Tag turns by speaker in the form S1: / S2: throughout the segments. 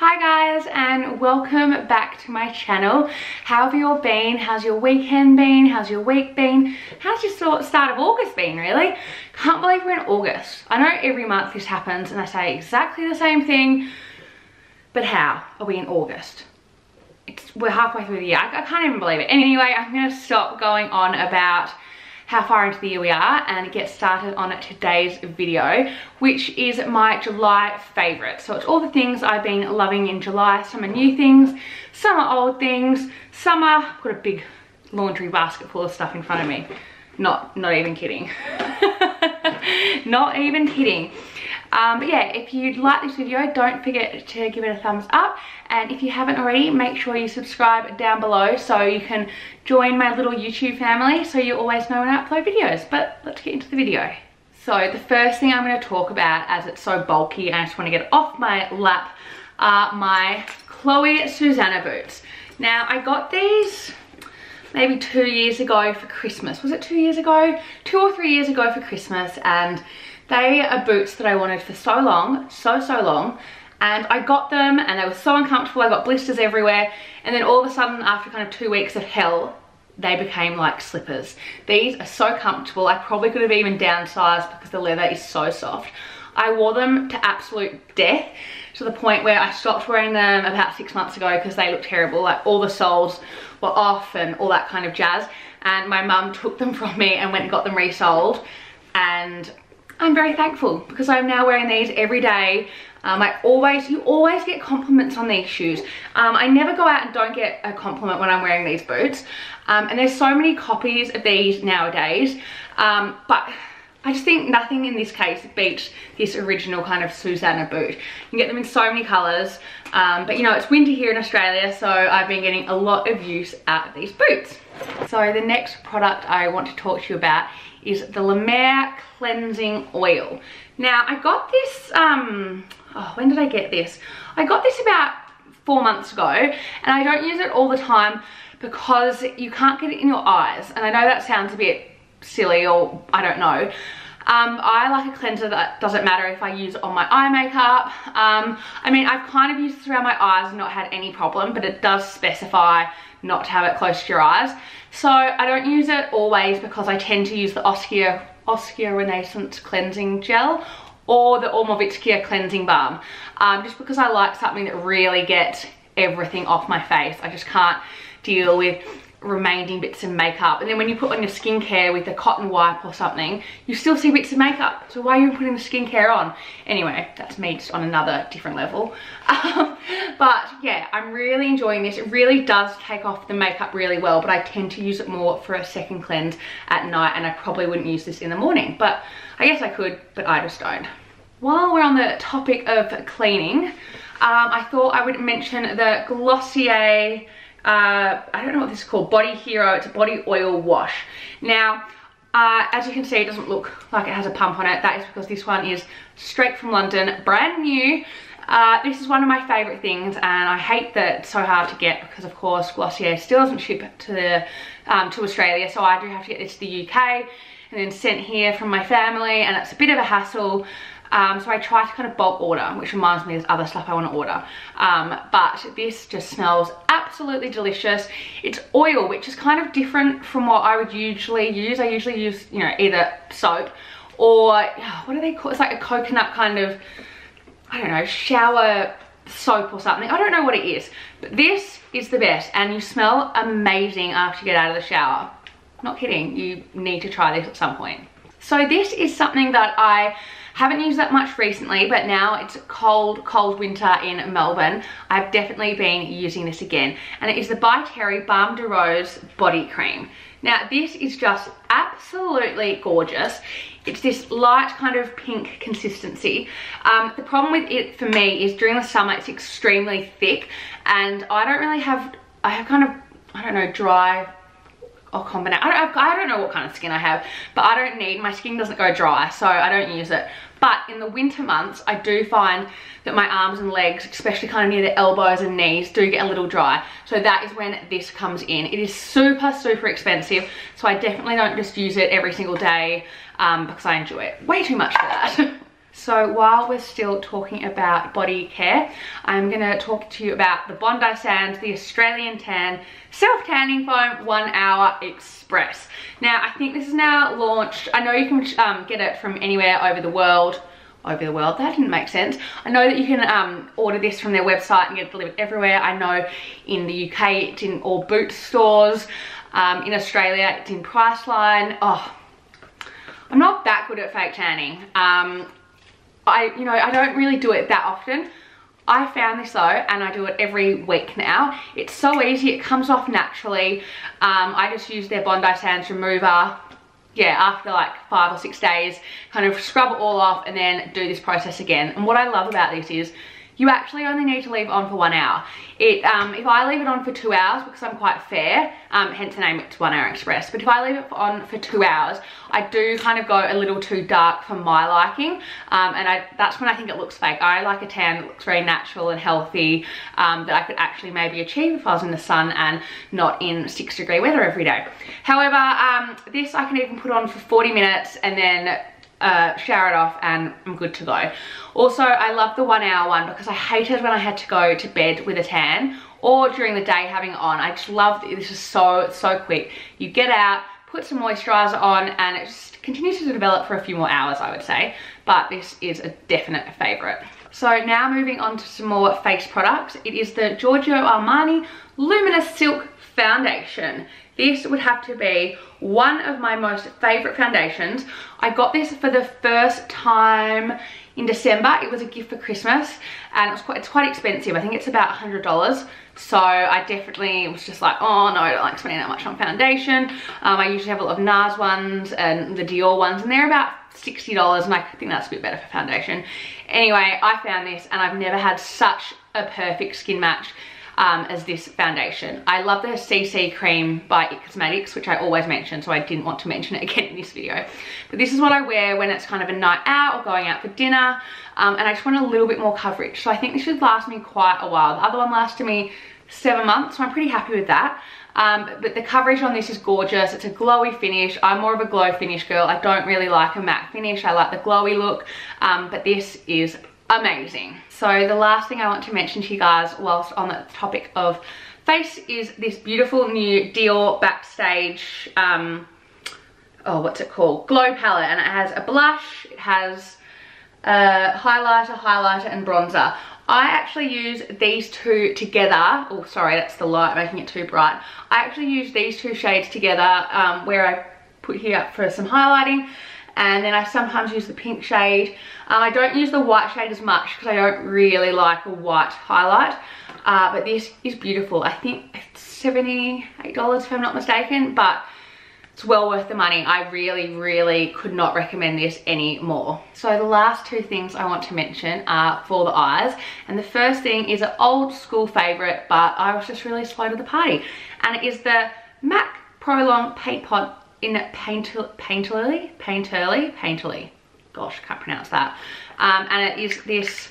S1: Hi guys, and welcome back to my channel. How have you all been? How's your weekend been? How's your week been? How's your start of August been, really? Can't believe we're in August. I know every month this happens and I say exactly the same thing, but how are we in August? We're halfway through the year. I can't even believe it. Anyway, I'm gonna stop going on about how far into the year we are and get started on today's video, which is my July favorites. So it's all the things I've been loving in July. Some are new things, some are old things, some are, I've got a big laundry basket full of stuff in front of me. Not even kidding. Not even kidding. But yeah, if you like this video, don't forget to give it a thumbs up. And if you haven't already, make sure you subscribe down below so you can join my little YouTube family so you always know when I upload videos. But let's get into the video. So the first thing I'm going to talk about, as it's so bulky and I just want to get it off my lap, are my Susanna Boots. Now, I got these maybe 2 years ago for Christmas. Was it 2 years ago? 2 or 3 years ago for Christmas, and they are boots that I wanted for so long, so long, and I got them and they were so uncomfortable. I got blisters everywhere, and then all of a sudden, after kind of 2 weeks of hell, they became like slippers. These are so comfortable. I probably could have even downsized because the leather is so soft. I wore them to absolute death, to the point where I stopped wearing them about 6 months ago because they looked terrible. Like, all the soles were off and all that kind of jazz, and my mum took them from me and went and got them resold, and I'm very thankful because I'm now wearing these every day. You always get compliments on these shoes. I never go out and don't get a compliment when I'm wearing these boots. And there's so many copies of these nowadays. But I just think nothing in this case beats this original kind of Susanna boot. You can get them in so many colours. But you know, it's winter here in Australia, so I've been getting a lot of use out of these boots. So the next product I want to talk to you about is the Lumiere cleansing oil. Now, I got this, when did I get this? I got this about 4 months ago, and I don't use it all the time because you can't get it in your eyes. And I know that sounds a bit silly, or I don't know. I like a cleanser that doesn't matter if I use it on my eye makeup. I mean, I've kind of used this around my eyes and not had any problem, but it does specify not to have it close to your eyes. So I don't use it always because I tend to use the Oskia Renaissance cleansing gel or the Ormovitskia cleansing balm, just because I like something that really gets everything off my face. I just can't deal with remaining bits of makeup, and then when you put on your skincare with a cotton wipe or something, you still see bits of makeup. So why are you putting the skincare on? Anyway, that's me just on another different level. But yeah, I'm really enjoying this. It really does take off the makeup really well, but I tend to use it more for a second cleanse at night, and I probably wouldn't use this in the morning, but I guess I could, but I just don't. While we're on the topic of cleaning, I thought I would mention the Glossier, I don't know what this is called, Body Hero. It's a body oil wash. Now, as you can see, it doesn't look like it has a pump on it. That is because this one is straight from London, brand new. This is one of my favourite things, and I hate that it's so hard to get because, of course, Glossier still doesn't ship to Australia, so I do have to get this to the UK and then sent here from my family, and it's a bit of a hassle. So I try to kind of bulk order, which reminds me there's other stuff I want to order. But this just smells absolutely delicious. It's oil, which is kind of different from what I would usually use. I usually use, you know, either soap or, what do they call it? It's like a coconut kind of, I don't know, shower soap or something. I don't know what it is, but this is the best, and you smell amazing after you get out of the shower. Not kidding, you need to try this at some point. So this is something that I haven't used that much recently, but now it's cold winter in Melbourne, I've definitely been using this again. And it is the By Terry Balm de Rose Body Cream. Now, this is just absolutely gorgeous. It's this light kind of pink consistency. The problem with it for me is during the summer, it's extremely thick, and I don't really have, I have kind of, I don't know, dry or combination. I don't know what kind of skin I have, but I don't need, my skin doesn't go dry, so I don't use it. But in the winter months, I do find that my arms and legs, especially kind of near the elbows and knees, do get a little dry. So that is when this comes in. It is super expensive, so I definitely don't just use it every single day because I enjoy it way too much for that. So while we're still talking about body care, I'm gonna talk to you about the Bondi Sands, the Australian Tan Self-Tanning Foam 1 Hour Express. Now, I think this is now launched. I know you can get it from anywhere over the world. Over the world, that didn't make sense. I know that you can order this from their website and get it delivered everywhere. I know in the UK it's in all Boots stores. In Australia it's in Priceline. Oh, I'm not that good at fake tanning. I don't really do it that often. I found this though, and I do it every week now. It's so easy, it comes off naturally. I just use their Bondi Sands remover. Yeah, after like 5 or 6 days, kind of scrub it all off and then do this process again. And what I love about this is you actually only need to leave it on for 1 hour. If I leave it on for 2 hours, because I'm quite fair, hence the name, it's 1 Hour Express, but if I leave it on for 2 hours, I do kind of go a little too dark for my liking, and that's when I think it looks fake. I like a tan that looks very natural and healthy, that I could actually maybe achieve if I was in the sun and not in 6-degree weather every day. However, this I can even put on for 40 minutes and then shower it off and I'm good to go. Also, I love the 1 hour one because I hated when I had to go to bed with a tan or during the day having it on. I just love that this is so quick. You get out, put some moisturizer on, and it just continues to develop for a few more hours, I would say, but this is a definite favorite. So now moving on to some more face products. It is the Giorgio Armani Luminous Silk Foundation. This would have to be one of my most favorite foundations. I got this for the first time in December. It was a gift for Christmas and it's quite expensive. I think it's about $100. So I definitely was just like, oh no, I don't like spending that much on foundation. I usually have a lot of NARS ones and the Dior ones, and they're about $60, and I think that's a bit better for foundation. Anyway, I found this and I've never had such a perfect skin match as this foundation. I love the CC cream by IT Cosmetics, which I always mention, so I didn't want to mention it again in this video. But this is what I wear when it's kind of a night out or going out for dinner, and I just want a little bit more coverage. So I think this should last me quite a while. The other one lasted me 7 months, so I'm pretty happy with that. But the coverage on this is gorgeous. It's a glowy finish. I'm more of a glow finish girl. I don't really like a matte finish. I like the glowy look, but this is amazing. So the last thing I want to mention to you guys whilst on the topic of face is this beautiful new Dior Backstage, what's it called? Glow palette, and it has a blush, it has highlighter and bronzer. I actually use these two together. Oh, sorry, that's the light making it too bright. I actually use these two shades together, where I put here up for some highlighting, and then I sometimes use the pink shade. I don't use the white shade as much because I don't really like a white highlight, but this is beautiful. I think it's $78 if I'm not mistaken, but it's well worth the money. I really could not recommend this anymore. So the last two things I want to mention are for the eyes, and the first thing is an old school favorite, but I was just really slow to the party, and it is the MAC Prolong Paint Pot in Painterly. Gosh, can't pronounce that. And it is this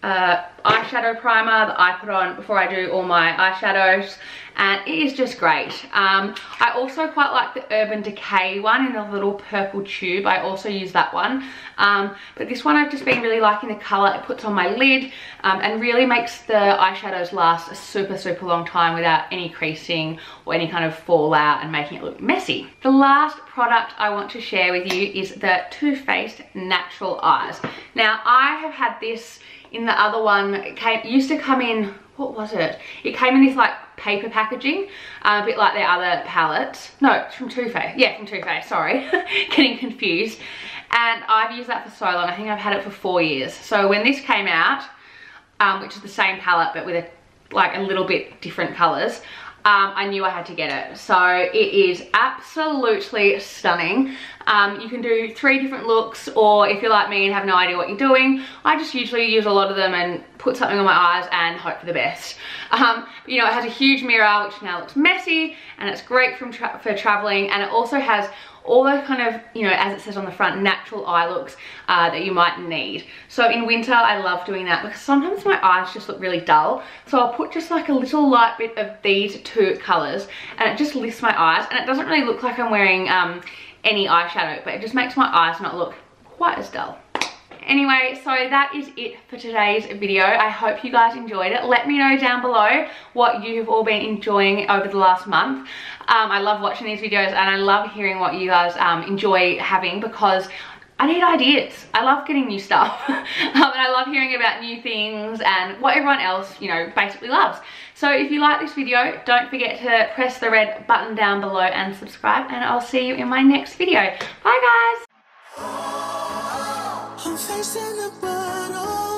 S1: eyeshadow primer that I put on before I do all my eyeshadows, and it is just great. I also quite like the Urban Decay one in the little purple tube. I also use that one, but this one I've just been really liking the colour it puts on my lid, and really makes the eyeshadows last a super long time without any creasing or any kind of fallout and making it look messy. The last product I want to share with you is the Too Faced Natural Eyes. Now, I have had this in the other one. It used to come in, what was it? It came in this like paper packaging, a bit like their other palettes. No, it's from Too Faced. Yeah, from Too Faced, sorry. Getting confused. And I've used that for so long. I think I've had it for 4 years. So when this came out, which is the same palette but with a little bit different colours, I knew I had to get it. So it is absolutely stunning. You can do 3 different looks, or if you're like me and have no idea what you're doing, I just usually use a lot of them and put something on my eyes and hope for the best. But, you know, it has a huge mirror, which now looks messy, and it's great for traveling, and it also has all those kind of, you know, as it says on the front, natural eye looks that you might need. So in winter, I love doing that because sometimes my eyes just look really dull. So I'll put just like a little light bit of these 2 colours, and it just lifts my eyes, and it doesn't really look like I'm wearing any eyeshadow, but it just makes my eyes not look quite as dull. Anyway, so that is it for today's video. I hope you guys enjoyed it. Let me know down below what you have all been enjoying over the last month. I love watching these videos and I love hearing what you guys enjoy having, because I need ideas. I love getting new stuff and I love hearing about new things and what everyone else, you know, basically loves. So if you like this video, don't forget to press the red button down below and subscribe, and I'll see you in my next video. Bye guys. I'm facing the battle.